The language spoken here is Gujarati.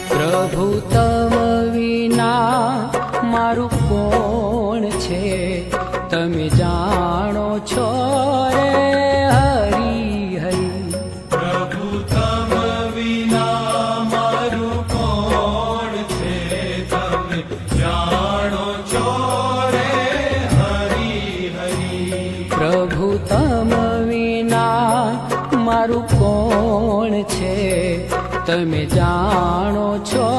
પ્રભુ તમ વિના મારું કોણ છે, તમે જાણો છો રે હરી હરી. પ્રભુ તમ વિના મારું કોણ છે, તમે જાણો છો રે હરી હરી. પ્રભુ તમ વિના મારું કોણ છે, તમે જાણો છો